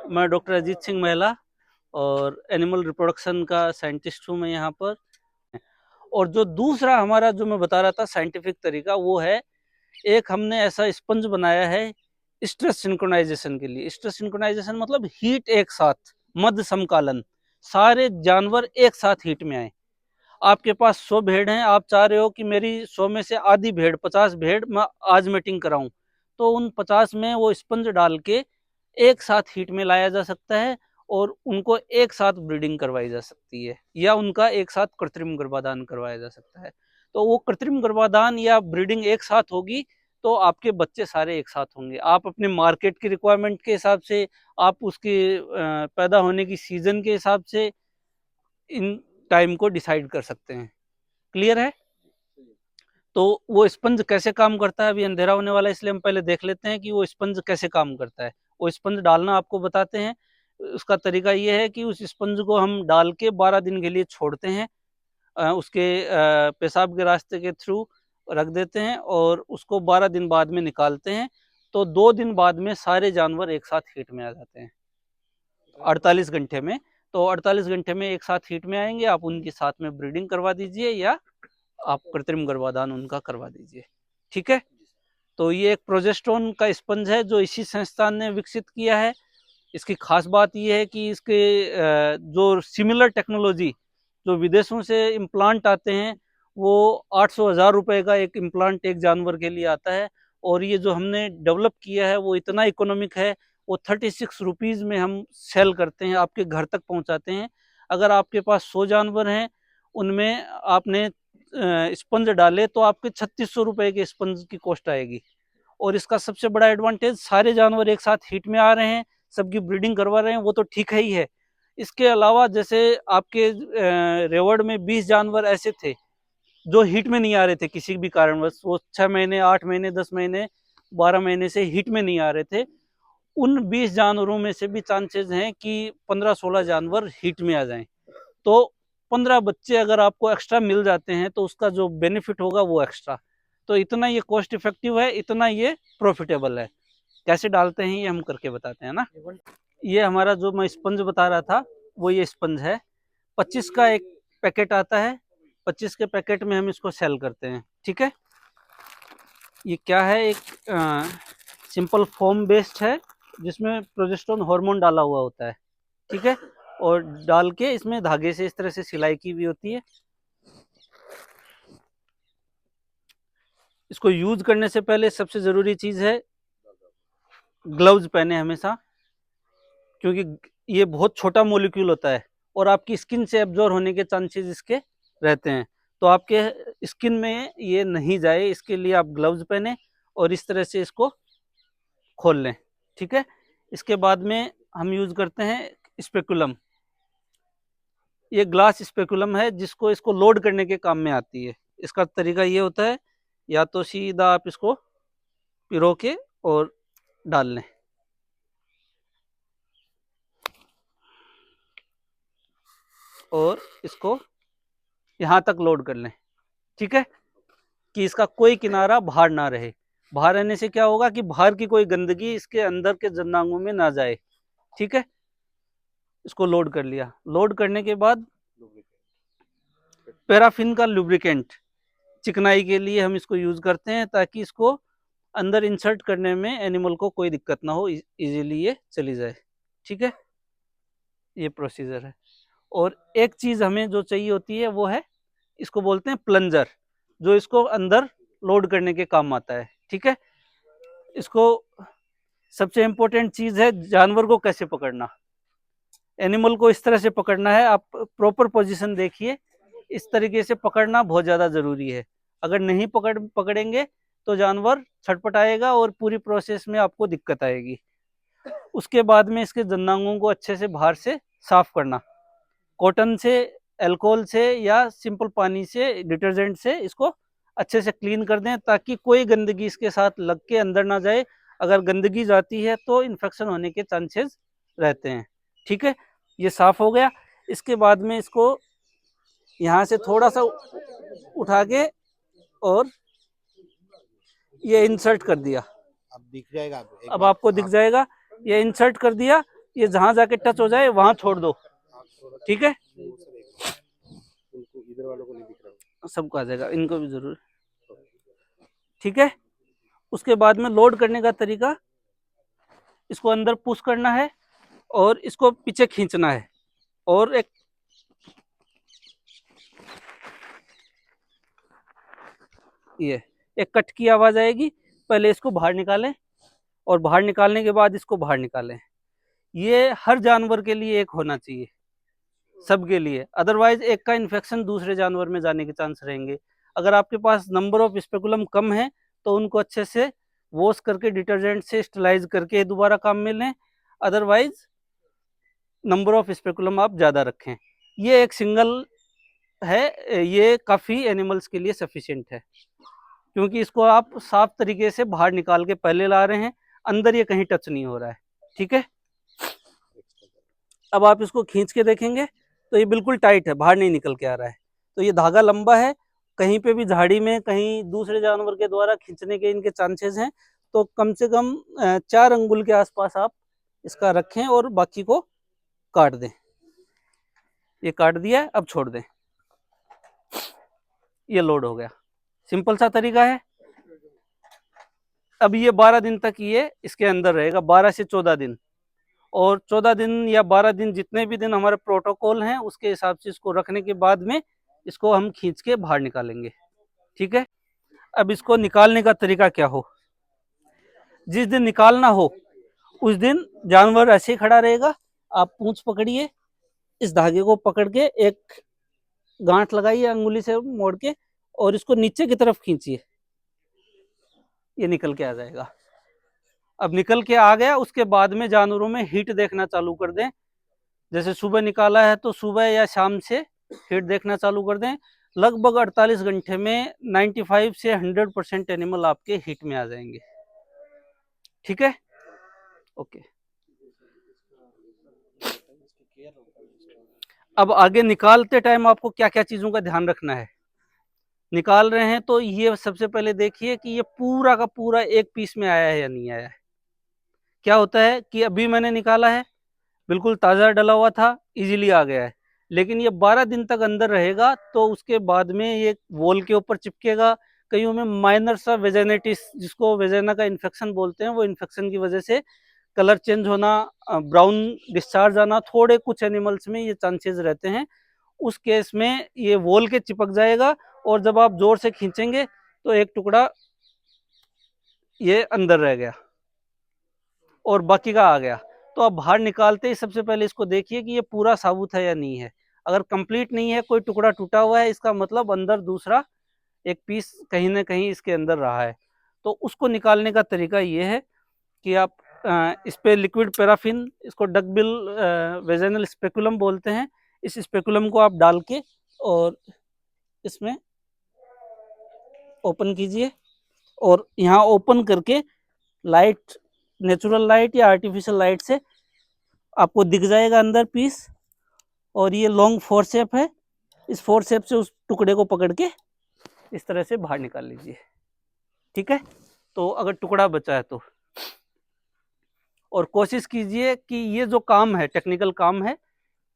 मैं डॉक्टर अजीत सिंह महिला और एनिमल रिप्रोडक्शन का साइंटिस्ट हूँ मैं यहाँ पर। और जो दूसरा हमारा जो मैं बता रहा था साइंटिफिक तरीका, वो है एक हमने ऐसा स्पंज बनाया है स्ट्रेस सिंक्रोनाइजेशन के लिए। स्ट्रेस सिंक्रोनाइजेशन मतलब हीट एक साथ, मध्य समकालन, सारे जानवर एक साथ हीट में आए। आपके पास 100 भेड़ हैं, आप चाह रहे हो कि मेरी 100 में से आधी भेड़, 50 भेड़ मैं आज मीटिंग कराऊं, तो उन 50 में वो स्पंज डाल के एक साथ हीट में लाया जा सकता है और उनको एक साथ ब्रीडिंग करवाई जा सकती है, या उनका एक साथ कृत्रिम गर्भाधान करवाया जा सकता है। तो वो कृत्रिम गर्भाधान या ब्रीडिंग एक साथ होगी तो आपके बच्चे सारे एक साथ होंगे। आप अपने मार्केट की रिक्वायरमेंट के हिसाब से, आप उसके पैदा होने की सीजन के हिसाब से इन टाइम को डिसाइड कर सकते हैं। क्लियर है? तो वो स्पंज कैसे काम करता है, अभी अंधेरा होने वाला है इसलिए हम पहले देख लेते हैं कि वो स्पंज कैसे काम करता है। वो स्पंज डालना आपको बताते हैं। उसका तरीका ये है कि उस स्पंज को हम डाल के 12 दिन के लिए छोड़ते हैं, उसके पेशाब के रास्ते के थ्रू रख देते हैं और उसको 12 दिन बाद में निकालते हैं। तो 2 दिन बाद में सारे जानवर एक साथ हीट में आ जाते हैं 48 घंटे में। तो 48 घंटे में एक साथ हीट में आएंगे, आप उनके साथ में ब्रीडिंग करवा दीजिए या आप कृत्रिम गर्भाधान उनका करवा दीजिए। ठीक है? तो ये एक प्रोजेस्टेरोन का स्पंज है जो इसी संस्थान ने विकसित किया है। इसकी खास बात यह है कि इसके जो सिमिलर टेक्नोलॉजी जो विदेशों से इम्प्लांट आते हैं, वो 800,000 रुपए का एक इम्प्लांट एक जानवर के लिए आता है। और ये जो हमने डेवलप किया है वो इतना इकोनॉमिक है, वो 36 रुपीज़ में हम सेल करते हैं, आपके घर तक पहुंचाते हैं। अगर आपके पास 100 जानवर हैं, उनमें आपने स्पंज डाले तो आपके 3600 रुपए के स्पंज की कॉस्ट आएगी। और इसका सबसे बड़ा एडवांटेज, सारे जानवर एक साथ हीट में आ रहे हैं, सबकी ब्रीडिंग करवा रहे हैं, वो तो ठीक है ही है। इसके अलावा जैसे आपके रेवड़ में 20 जानवर ऐसे थे जो हीट में नहीं आ रहे थे किसी भी कारणवश, वो 6 महीने, 8 महीने, 10 महीने, 12 महीने से हीट में नहीं आ रहे थे। उन 20 जानवरों में से भी चांसेस हैं कि 15-16 जानवर हीट में आ जाएं। तो 15 बच्चे अगर आपको एक्स्ट्रा मिल जाते हैं तो उसका जो बेनिफिट होगा वो एक्स्ट्रा। तो इतना ये कॉस्ट इफेक्टिव है, इतना ये प्रॉफिटेबल है। कैसे डालते हैं ये हम करके बताते हैं ना। ये हमारा जो मैं स्पंज बता रहा था वो ये स्पंज है। 25 का एक पैकेट आता है, 25 के पैकेट में हम इसको सेल करते हैं। ठीक है? ये क्या है, एक सिंपल फोम बेस्ड है जिसमें प्रोजेस्टेरोन हार्मोन डाला हुआ होता है। ठीक है? और डाल के इसमें धागे से इस तरह से सिलाई की भी होती है। इसको यूज करने से पहले सबसे जरूरी चीज है ग्लव्स पहने हमेशा, क्योंकि ये बहुत छोटा मॉलिक्यूल होता है और आपकी स्किन से एब्जॉर्ब होने के चांसेस इसके रहते हैं। तो आपके स्किन में ये नहीं जाए, इसके लिए आप ग्लव्स पहने और इस तरह से इसको खोल लें। ठीक है? इसके बाद में हम यूज करते हैं स्पेकुलम। ये ग्लास स्पेकुलम है जिसको इसको लोड करने के काम में आती है। इसका तरीका ये होता है, या तो सीधा आप इसको पिरो के और डाल लें, और इसको यहाँ तक लोड कर लें। ठीक है? कि इसका कोई किनारा बाहर ना रहे। बाहर रहने से क्या होगा कि बाहर की कोई गंदगी इसके अंदर के जननांगों में ना जाए। ठीक है? इसको लोड कर लिया। लोड करने के बाद पैराफिन का लुब्रिकेंट चिकनाई के लिए हम इसको यूज करते हैं, ताकि इसको अंदर इंसर्ट करने में एनिमल को कोई दिक्कत ना हो, इजीली ये चली जाए। ठीक है? ये प्रोसीजर है। और एक चीज हमें जो चाहिए होती है वो है, इसको बोलते हैं प्लंजर, जो इसको अंदर लोड करने के काम आता है। ठीक है? इसको सबसे इंपॉर्टेंट चीज है जानवर को कैसे पकड़ना। एनिमल को इस तरह से पकड़ना है, आप प्रॉपर पोजीशन देखिए, इस तरीके से पकड़ना बहुत ज्यादा जरूरी है। अगर नहीं पकड़ेंगे तो जानवर छटपटाएगा और पूरी प्रोसेस में आपको दिक्कत आएगी। उसके बाद में इसके जननांगों को अच्छे से बाहर से साफ करना, कॉटन से, अल्कोहल से या सिंपल पानी से, डिटर्जेंट से इसको अच्छे से क्लीन कर दें, ताकि कोई गंदगी इसके साथ लग के अंदर ना जाए। अगर गंदगी जाती है तो इन्फेक्शन होने के चांसेस रहते हैं। ठीक है? ये साफ हो गया। इसके बाद में इसको यहाँ से थोड़ा सा उठा के और ये इंसर्ट कर दिया। अब दिख जाएगा, अब आपको दिख जाएगा, ये इंसर्ट कर दिया। ये जहां जाके टच हो जाए वहां छोड़ दो, ठीक है। इधर वालों को नहीं दिख रहा, सबको आ जाएगा, इनको भी जरूर, ठीक है। उसके बाद में लोड करने का तरीका, इसको अंदर पुश करना है और इसको पीछे खींचना है, और ये एक कट की आवाज आएगी, पहले इसको बाहर निकालें और बाहर निकालने के बाद इसको बाहर निकालें। ये हर जानवर के लिए एक होना चाहिए, सबके लिए, अदरवाइज एक का इन्फेक्शन दूसरे जानवर में जाने के चांस रहेंगे। अगर आपके पास नंबर ऑफ स्पेकुलम कम है तो उनको अच्छे से वॉश करके डिटर्जेंट से स्टरलाइज करके दोबारा काम में लें, अदरवाइज नंबर ऑफ स्पेकुलम आप ज़्यादा रखें। ये एक सिंगल है, ये काफ़ी एनिमल्स के लिए सफिशिएंट है, क्योंकि इसको आप साफ तरीके से बाहर निकाल के पहले ला रहे हैं, अंदर ये कहीं टच नहीं हो रहा है, ठीक है। अब आप इसको खींच के देखेंगे तो ये बिल्कुल टाइट है, बाहर नहीं निकल के आ रहा है, तो ये धागा लंबा है, कहीं पे भी झाड़ी में कहीं दूसरे जानवर के द्वारा खींचने के इनके चांसेस हैं। तो कम से कम 4 अंगुल के आसपास आप इसका रखें और बाकी को काट दें। ये काट दिया, अब छोड़ दें, ये लोड हो गया, सिंपल सा तरीका है। अब ये 12 दिन तक ये इसके अंदर रहेगा, 12 से 14 दिन, और 14 दिन या 12 दिन जितने भी दिन हमारे प्रोटोकॉल हैं उसके हिसाब से इसको रखने के बाद में इसको हम खींच के बाहर निकालेंगे, ठीक है। अब इसको निकालने का तरीका क्या हो, जिस दिन निकालना हो उस दिन जानवर ऐसे ही खड़ा रहेगा, आप पूंछ पकड़िए, इस धागे को पकड़ के एक गांठ लगाइए अंगुली से मोड़ के और इसको नीचे की तरफ खींचिए, ये निकल के आ जाएगा। अब निकल के आ गया, उसके बाद में जानवरों में हीट देखना चालू कर दें, जैसे सुबह निकाला है तो सुबह या शाम से हीट देखना चालू कर दें। लगभग 48 घंटे में 95 से 100% एनिमल आपके हीट में आ जाएंगे, ठीक है, ओके। अब आगे निकालते टाइम आपको क्या क्या चीज़ों का ध्यान रखना है। निकाल रहे हैं तो ये सबसे पहले देखिए कि ये पूरा का पूरा एक पीस में आया है या नहीं आया है। क्या होता है कि अभी मैंने निकाला है, बिल्कुल ताज़ा डला हुआ था, इजीली आ गया है, लेकिन ये 12 दिन तक अंदर रहेगा तो उसके बाद में ये वॉल के ऊपर चिपकेगा। कईयों में माइनर सा वेजाइनाइटिस, जिसको वेजाइना का इन्फेक्शन बोलते हैं, वो इन्फेक्शन की वजह से कलर चेंज होना, ब्राउन डिस्चार्ज आना, थोड़े कुछ एनिमल्स में ये चांसेस रहते हैं। उस केस में ये वॉल के चिपक जाएगा और जब आप जोर से खींचेंगे तो एक टुकड़ा ये अंदर रह गया और बाकी का आ गया। तो आप बाहर निकालते ही सबसे पहले इसको देखिए कि ये पूरा साबुत है या नहीं है। अगर कंप्लीट नहीं है, कोई टुकड़ा टूटा हुआ है, इसका मतलब अंदर दूसरा एक पीस कहीं ना कहीं इसके अंदर रहा है। तो उसको निकालने का तरीका ये है कि आप इस पे लिक्विड पैराफिन, इसको डकबिल वेजाइनल स्पेकुलम बोलते हैं, इस स्पेकुलम को आप डाल के और इसमें ओपन कीजिए और यहाँ ओपन करके लाइट, नेचुरल लाइट या आर्टिफिशियल लाइट से आपको दिख जाएगा अंदर पीस, और ये लॉन्ग फोरसेप है, इस फोरसेप से उस टुकड़े को पकड़ के इस तरह से बाहर निकाल लीजिए, ठीक है। तो अगर टुकड़ा बचा है तो, और कोशिश कीजिए कि ये जो काम है, टेक्निकल काम है,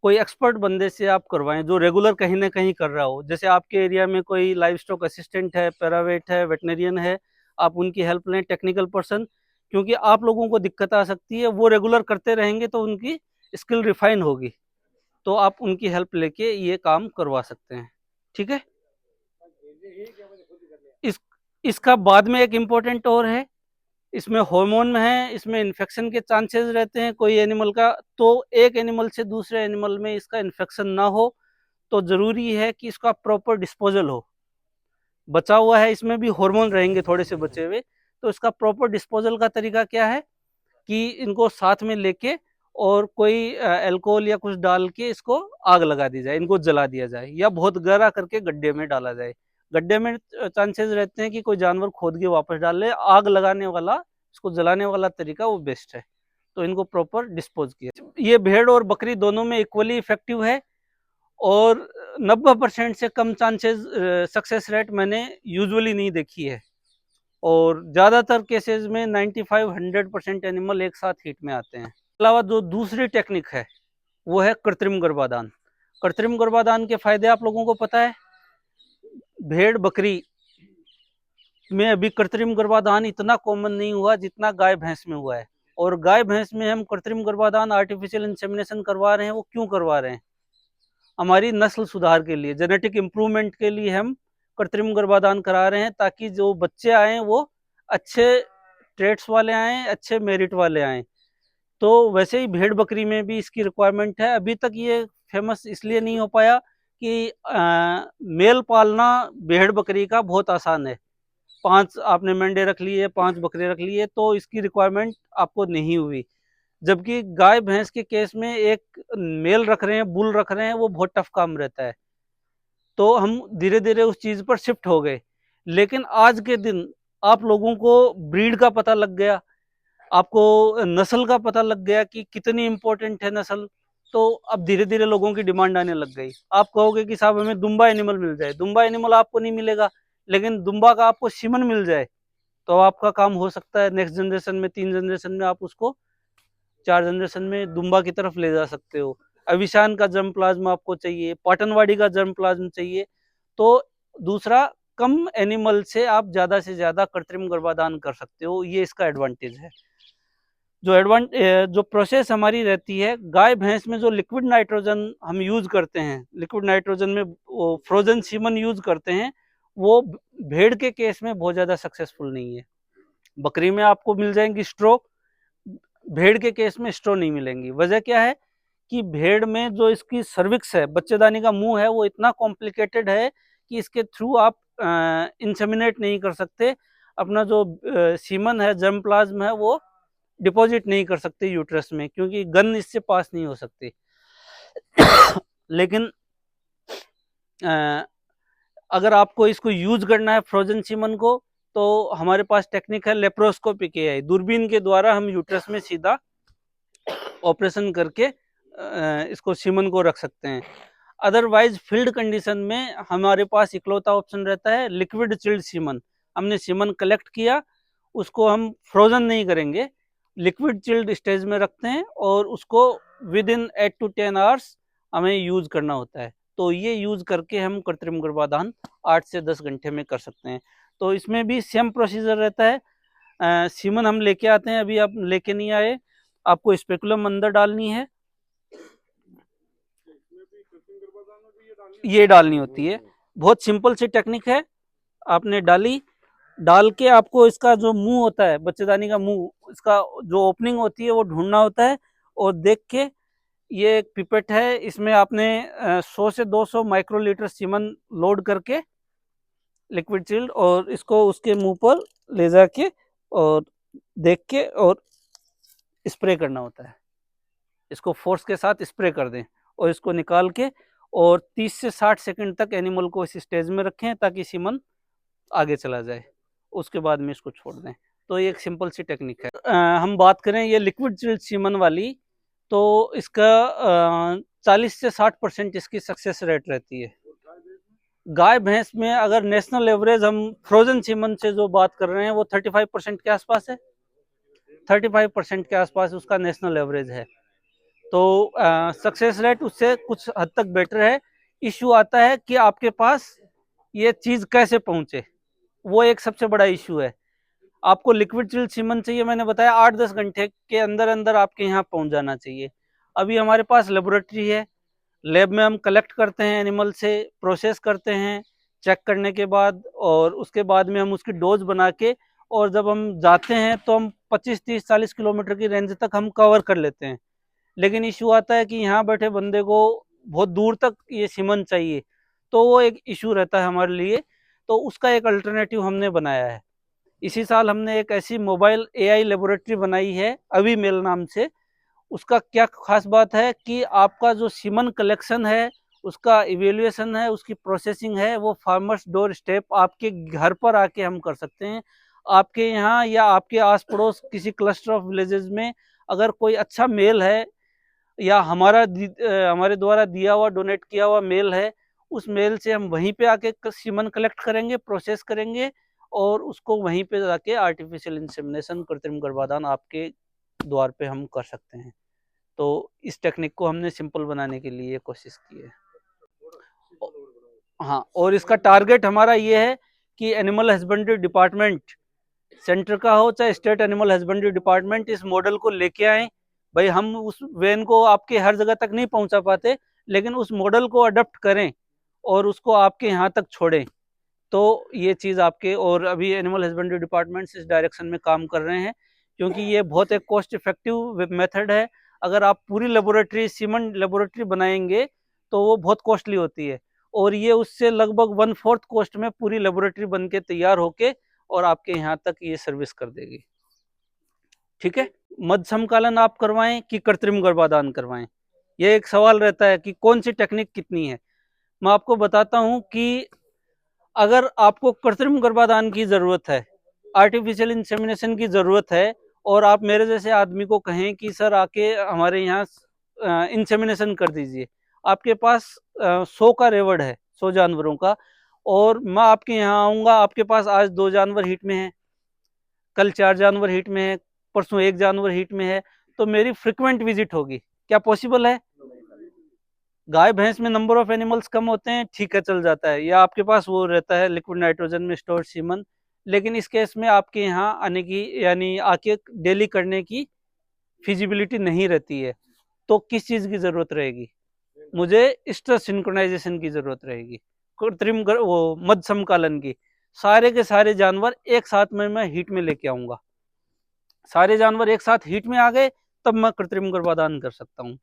कोई एक्सपर्ट बंदे से आप करवाएं जो रेगुलर कहीं ना कहीं कर रहा हो। जैसे आपके एरिया में कोई लाइव स्टॉक असिस्टेंट है, पैरावेट है, वेटनरियन है, आप उनकी हेल्प लें, टेक्निकल पर्सन, क्योंकि आप लोगों को दिक्कत आ सकती है, वो रेगुलर करते रहेंगे तो उनकी स्किल रिफाइन होगी, तो आप उनकी हेल्प लेके ये काम करवा सकते हैं, ठीक है। इस इसका बाद में एक इम्पोर्टेंट और है, इसमें हार्मोन है, इसमें इन्फेक्शन के चांसेस रहते हैं कोई एनिमल का, तो एक एनिमल से दूसरे एनिमल में इसका इन्फेक्शन ना हो, तो ज़रूरी है कि इसका प्रॉपर डिस्पोजल हो। बचा हुआ है, इसमें भी हार्मोन रहेंगे थोड़े से बचे हुए, तो इसका प्रॉपर डिस्पोजल का तरीका क्या है कि इनको साथ में लेके और कोई अल्कोहल या कुछ डाल के इसको आग लगा दी जाए, इनको जला दिया जाए, या बहुत गहरा करके गड्ढे में डाला जाए। गड्ढे में चांसेस रहते हैं कि कोई जानवर खोद के वापस डाल ले, आग लगाने वाला, इसको जलाने वाला तरीका वो बेस्ट है। तो इनको प्रॉपर डिस्पोज किया। ये भेड़ और बकरी दोनों में इक्वली इफेक्टिव है, और 90% से कम चांसेस सक्सेस रेट मैंने यूजुअली नहीं देखी है, और ज़्यादातर केसेस में 95-100% एनिमल एक साथ हिट में आते हैं। अलावा जो दूसरी टेक्निक है वो है कृत्रिम गर्भाधान। कृत्रिम गर्भाधान के फायदे आप लोगों को पता है। भेड़ बकरी में अभी कृत्रिम गर्भाधान इतना कॉमन नहीं हुआ जितना गाय भैंस में हुआ है। और गाय भैंस में हम कृत्रिम गर्भाधान आर्टिफिशियल इंसेमिनेशन करवा रहे हैं, वो क्यों करवा रहे हैं? हमारी नस्ल सुधार के लिए, जेनेटिक इम्प्रूवमेंट के लिए हम कृत्रिम गर्भाधान करा रहे हैं, ताकि जो बच्चे आए वो अच्छे ट्रेट्स वाले आए, अच्छे मेरिट वाले आए। तो वैसे ही भेड़ बकरी में भी इसकी रिक्वायरमेंट है। अभी तक ये फेमस इसलिए नहीं हो पाया कि मेल पालना भेड़ बकरी का बहुत आसान है। 5 आपने मेंढे रख लिए, 5 बकरे रख लिए, तो इसकी रिक्वायरमेंट आपको नहीं हुई। जबकि गाय भैंस के केस में एक मेल रख रहे हैं, बुल रख रहे हैं, वो बहुत टफ काम रहता है। तो हम धीरे धीरे उस चीज पर शिफ्ट हो गए। लेकिन आज के दिन आप लोगों को ब्रीड का पता लग गया, आपको नस्ल का पता लग गया कि कितनी इंपॉर्टेंट है नस्ल। तो अब धीरे धीरे लोगों की डिमांड आने लग गई। आप कहोगे कि साहब हमें दुम्बा एनिमल मिल जाए। दुम्बा एनिमल आपको नहीं मिलेगा, लेकिन दुम्बा का आपको सीमन मिल जाए तो आपका काम हो सकता है। नेक्स्ट जनरेशन में, 3 जनरेशन में आप उसको 4 जनरेशन में दुम्बा की तरफ ले जा सकते हो। अविशान का जर्म प्लाज्म आपको चाहिए, पाटनवाड़ी का जर्म प्लाज्म चाहिए। तो दूसरा, कम एनिमल से आप ज्यादा से ज्यादा कृत्रिम गर्भाधान कर सकते हो, ये इसका एडवांटेज है। जो प्रोसेस हमारी रहती है, गाय भैंस में जो लिक्विड नाइट्रोजन हम यूज करते हैं, लिक्विड नाइट्रोजन में वो फ्रोजन सीमन यूज करते हैं, वो भेड़ के केस में बहुत ज्यादा सक्सेसफुल नहीं है। बकरी में आपको मिल जाएंगी स्ट्रो, भेड़ के केस में स्ट्रो नहीं मिलेंगी। वजह क्या है कि भेड़ में जो इसकी सर्विक्स है, बच्चेदानी का मुंह है, वो इतना कॉम्प्लिकेटेड है कि इसके थ्रू आप इंसेमिनेट नहीं कर सकते। अपना जो सीमन है, जर्म प्लाज्म है, वो डिपॉजिट नहीं कर सकते यूट्रस में, क्योंकि गन इससे पास नहीं हो सकती। लेकिन अगर आपको इसको यूज करना है फ्रोजन सीमन को, तो हमारे पास टेक्निक है लेप्रोस्कोपी के, दूरबीन के द्वारा हम यूट्रस में सीधा ऑपरेशन करके इसको सीमन को रख सकते हैं। अदरवाइज फील्ड कंडीशन में हमारे पास इकलौता ऑप्शन रहता है लिक्विड चिल्ड सीमन। हमने सीमन कलेक्ट किया, उसको हम फ्रोजन नहीं करेंगे, लिक्विड चिल्ड स्टेज में रखते हैं और उसको विद इन 8 to 10 आवर्स हमें यूज करना होता है। तो ये यूज करके हम कृत्रिम गर्भाधान 8 से 10 घंटे में कर सकते हैं। तो इसमें भी सेम प्रोसीजर रहता है। सीमन हम लेके आते हैं, अभी आप लेके नहीं आए, आपको स्पेकुलम अंदर डालनी है, ये डालनी होती है। बहुत सिंपल सी टेक्निक है। आपने डाली, डाल के आपको इसका जो मुंह होता है, बच्चेदानी का मुंह, इसका जो ओपनिंग होती है वो ढूंढना होता है। और देख के, ये एक पिपेट है, इसमें आपने 100 से 200 माइक्रोलीटर सीमन लोड करके लिक्विड चिल्ड, और इसको उसके मुंह पर ले जाके और देख के और स्प्रे करना होता है। इसको फोर्स के साथ स्प्रे कर दें और इसको निकाल के और 30 से 60 सेकंड तक एनिमल को इस स्टेज में रखें ताकि सीमन आगे चला जाए। उसके बाद में इसको छोड़ दें। तो ये एक सिंपल सी टेक्निक है। हम बात करें ये लिक्विड चिल्ड सीमन वाली, तो इसका 40 से 60% इसकी सक्सेस रेट रहती है। गाय भैंस में अगर नेशनल एवरेज हम फ्रोजन सीमन से जो बात कर रहे हैं, वो 35% के आसपास है। 35% के आसपास उसका नेशनल एवरेज है। तो सक्सेस रेट उससे कुछ हद तक बेटर है। इश्यू आता है कि आपके पास ये चीज कैसे पहुंचे, वो एक सबसे बड़ा इश्यू है। आपको लिक्विड चिल्ड सीमन चाहिए, मैंने बताया 8-10 घंटे के अंदर अंदर आपके यहाँ पहुंच जाना चाहिए। अभी हमारे पास लेबोरेटरी है, लैब में हम कलेक्ट करते हैं एनिमल से, प्रोसेस करते हैं चेक करने के बाद, और उसके बाद में हम उसकी डोज बना के, और जब हम जाते हैं तो हम 25-30-40 किलोमीटर की रेंज तक हम कवर कर लेते हैं। लेकिन इशू आता है कि यहाँ बैठे बंदे को बहुत दूर तक ये सीमन चाहिए, तो वो एक इशू रहता है हमारे लिए। तो उसका एक अल्टरनेटिव हमने बनाया है। इसी साल हमने एक ऐसी मोबाइल एआई लेबोरेटरी बनाई है, अभी मेल नाम से। उसका क्या खास बात है कि आपका जो सीमन कलेक्शन है, उसका इवेल्युएशन है, उसकी प्रोसेसिंग है, वो फार्मर्स डोर स्टेप आपके घर पर आके हम कर सकते हैं। आपके यहाँ या आपके आस पड़ोस किसी क्लस्टर ऑफ विलेजेस में अगर कोई अच्छा मेल है, या हमारे द्वारा दिया हुआ, डोनेट किया हुआ मेल है, उस मेल से हम वहीं पे आके सीमन कलेक्ट करेंगे, प्रोसेस करेंगे, और उसको वहीं पे जाके आर्टिफिशियल इंसेमिनेशन, कृत्रिम गर्भाधान आपके द्वार पे हम कर सकते हैं। तो इस टेक्निक को हमने सिंपल बनाने के लिए कोशिश की है। हाँ, और इसका टारगेट हमारा ये है कि एनिमल हस्बेंड्री डिपार्टमेंट सेंटर का हो चाहे स्टेट एनिमल हस्बेंड्री डिपार्टमेंट इस मॉडल को लेके आए। भाई हम उस वैन को आपके हर जगह तक नहीं पहुंचा पाते, लेकिन उस मॉडल को अडॉप्ट करें और उसको आपके यहाँ तक छोड़ें। तो ये चीज़ आपके, और अभी एनिमल हस्बेंड्री डिपार्टमेंट इस डायरेक्शन में काम कर रहे हैं, क्योंकि ये बहुत एक कॉस्ट इफेक्टिव मेथड है। अगर आप पूरी लेबोरेटरी सीमन लेबोरेटरी बनाएंगे तो वो बहुत कॉस्टली होती है, और ये उससे लगभग 1/4 कॉस्ट में पूरी लेबोरेटरी बन के तैयार होके और आपके यहाँ तक ये सर्विस कर देगी। ठीक है, मध्य समकालन आप करवाएं कि कृत्रिम गर्भाधान करवाएं, ये एक सवाल रहता है कि कौन सी टेक्निक कितनी है। मैं आपको बताता हूं कि अगर आपको कृत्रिम गर्भाधान की जरूरत है, आर्टिफिशियल इंसेमिनेशन की जरूरत है, और आप मेरे जैसे आदमी को कहें कि सर आके हमारे यहाँ इंसेमिनेशन कर दीजिए, आपके पास 100 का रेवड़ है, 100 जानवरों का, और मैं आपके यहाँ आऊंगा, आपके पास आज 2 जानवर हीट में है, कल 4 जानवर हीट में है, परसों 1 जानवर हीट में है, तो मेरी फ्रिक्वेंट विजिट होगी, क्या पॉसिबल है? गाय भैंस में नंबर ऑफ एनिमल्स कम होते हैं, ठीक है, चल जाता है, या आपके पास वो रहता है लिक्विड नाइट्रोजन में स्टोर्ड सीमन, लेकिन इस केस में आपके यहाँ आने की यानी आके डेली करने की फिजिबिलिटी नहीं रहती है। तो किस चीज की जरूरत रहेगी? मुझे स्ट्रेस सिंक्रोनाइजेशन की जरूरत रहेगी, कृत्रिम वो मध्य समकालन की। सारे के सारे जानवर एक साथ में मैं हीट में लेके आऊंगा, सारे जानवर एक साथ हीट में आ गए, तब मैं कृत्रिम गर्भाधान कर सकता हूँ।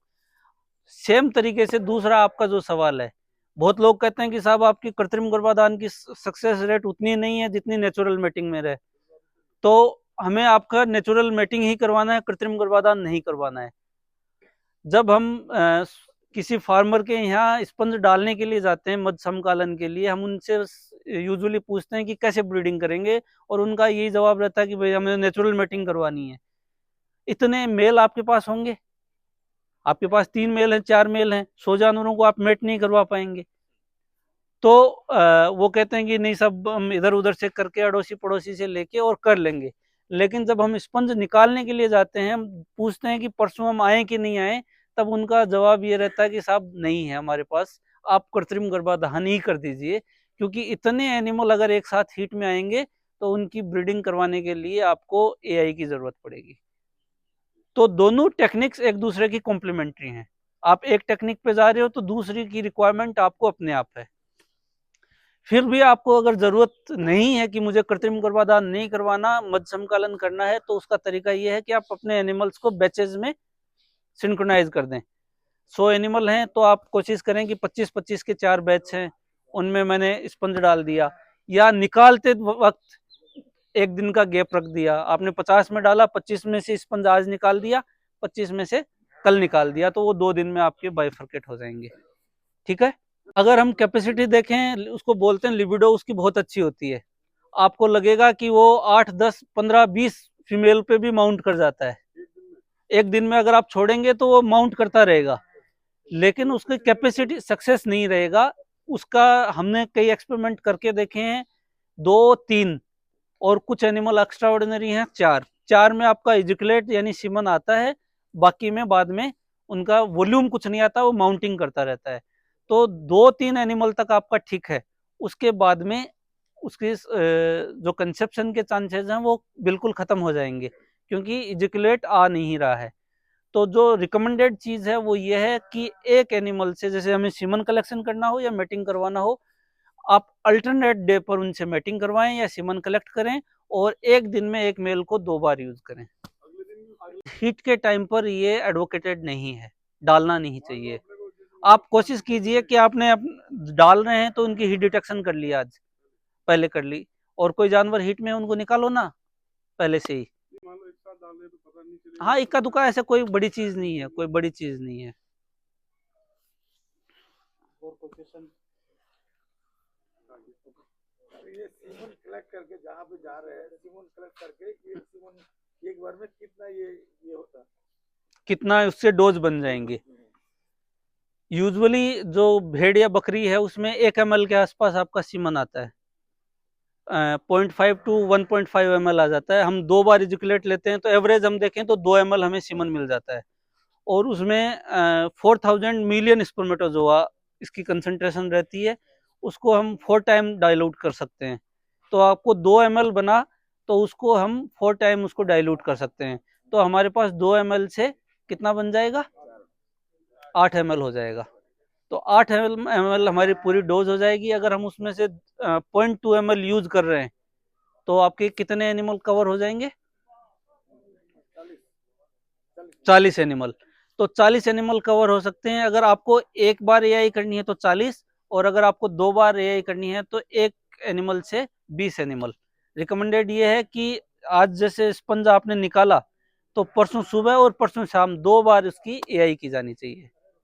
सेम तरीके से दूसरा आपका जो सवाल है, बहुत लोग कहते हैं कि साहब आपकी कृत्रिम गर्भाधान की सक्सेस रेट उतनी नहीं है जितनी नेचुरल मेटिंग में रहे, तो हमें आपका नेचुरल मेटिंग ही करवाना है, कृत्रिम गर्भाधान नहीं करवाना है। जब हम किसी फार्मर के यहाँ स्पंज डालने के लिए जाते हैं मध्य समकालन के लिए, हम उनसे यूजुअली पूछते हैं कि कैसे ब्रीडिंग करेंगे, और उनका यही जवाब रहता है कि भाई हमें नेचुरल मेटिंग करवानी है। इतने मेल आपके पास होंगे, आपके पास 3 मेल हैं, 4 मेल हैं, 100 जानवरों को आप मेट नहीं करवा पाएंगे। तो वो कहते हैं कि नहीं, सब हम इधर उधर से करके अड़ोसी पड़ोसी से लेके और कर लेंगे। लेकिन जब हम स्पंज निकालने के लिए जाते हैं, हम पूछते हैं कि परसों हम आए कि नहीं आए, तब उनका जवाब ये रहता है कि साहब नहीं है हमारे पास, आप कृत्रिम गर्भाधान ही कर दीजिए, क्योंकि इतने एनिमल अगर एक साथ हीट में आएंगे तो उनकी ब्रीडिंग करवाने के लिए आपको एआई की जरूरत पड़ेगी। तो दोनों टेक्निक्स एक दूसरे की कॉम्प्लीमेंट्री हैं। आप एक टेक्निक पे जा रहे हो तो दूसरी की रिक्वायरमेंट आपको अपने आप है। फिर भी आपको अगर जरूरत नहीं है कि मुझे कृत्रिम गर्भाधान नहीं करवाना, मध्य समकालन करना है, तो उसका तरीका यह है कि आप अपने एनिमल्स को बैचेज में सिंक्रोनाइज कर दें। 100 एनिमल हैं तो आप कोशिश करें कि 25-25 के 4 बैच हैं, उनमें मैंने स्पंज डाल दिया, या निकालते वक्त एक दिन का गैप रख दिया। आपने 50 में डाला, 25 में से स्पंज आज निकाल दिया, 25 में से कल निकाल दिया, तो वो 2 दिन में आपके बाइफरकेट हो जाएंगे। ठीक है, अगर हम कैपेसिटी देखें, उसको बोलते हैं लिबिडो, उसकी बहुत अच्छी होती है। आपको लगेगा कि वो 8, 10, 15, 20 फीमेल पे भी माउंट कर जाता है एक दिन में। अगर आप छोड़ेंगे तो वो माउंट करता रहेगा, लेकिन उसकी कैपेसिटी सक्सेस नहीं रहेगा उसका। हमने कई एक्सपेरिमेंट करके देखे हैं, 2, 3, और कुछ एनिमल एक्स्ट्रा ऑर्डिनरी हैं 4। 4 में आपका इजिकुलेट यानी सीमन आता है, बाकी में बाद में उनका वॉल्यूम कुछ नहीं आता, वो माउंटिंग करता रहता है। तो 2-3 एनिमल तक आपका ठीक है, उसके बाद में उसके जो कंसेप्शन के चांसेस हैं वो बिल्कुल खत्म हो जाएंगे, क्योंकि इजिकुलेट आ नहीं रहा है। तो जो रिकमेंडेड चीज है वो ये है कि एक एनिमल से, जैसे हमें सीमन कलेक्शन करना हो या मेटिंग करवाना हो, आप अल्टरनेट डे पर उनसे मेटिंग करवाएं या सीमन कलेक्ट करें, और एक दिन में एक मेल को 2 बार यूज करें। हीट के टाइम पर ये एडवोकेटेड नहीं है, डालना नहीं चाहिए। आप कोशिश कीजिए कि आपने डाल रहे हैं तो उनकी हीट डिटेक्शन कर ली, आज पहले कर ली, और कोई जानवर हीट में उनको निकालो ना पहले से ही। हाँ, इक्का दुक्का, ऐसा कोई बड़ी चीज नहीं है, कोई बड़ी चीज नहीं है। ये सीमन कलेक्ट करके जहाँ पे जा रहे हैं, सीमन कलेक्ट करके ये सीमन एक बार में कितना ये होता है, कितना उससे डोज बन जाएंगे? यूजुअली जो भेड़ या बकरी है उसमें 1 ml के आसपास आपका सीमन आता है, 0.5 to 1.5 ml आ जाता है। हम 2 बार इजिकुलेट लेते हैं तो एवरेज हम देखें तो 2 ml हमें सीमन मिल जाता है, और उसमें 4000 मिलियन स्पर्मेटोजोआ इसकी कंसंट्रेशन रहती है, उसको हम 4 टाइम डाइल्यूट कर सकते हैं। तो आपको 2 ml बना तो उसको हम 4 टाइम उसको डाइल्यूट कर सकते हैं। तो हमारे पास 2 ml से कितना बन जाएगा, 8 ml हो जाएगा। तो 8 ml हमारी पूरी डोज हो जाएगी। अगर हम उसमें से 0.2 ml यूज कर रहे हैं तो आपके कितने एनिमल कवर हो जाएंगे, 40 एनिमल। तो 40 एनिमल कवर हो सकते हैं। अगर आपको एक बार एआई करनी है तो 40, और अगर आपको 2 बार एआई करनी है तो एक एनिमल से 20 एनिमल। रिकमेंडेड ये है कि आज जैसे स्पंज आपने निकाला तो परसों सुबह और परसों शाम 2 बार इसकी एआई की जानी चाहिए।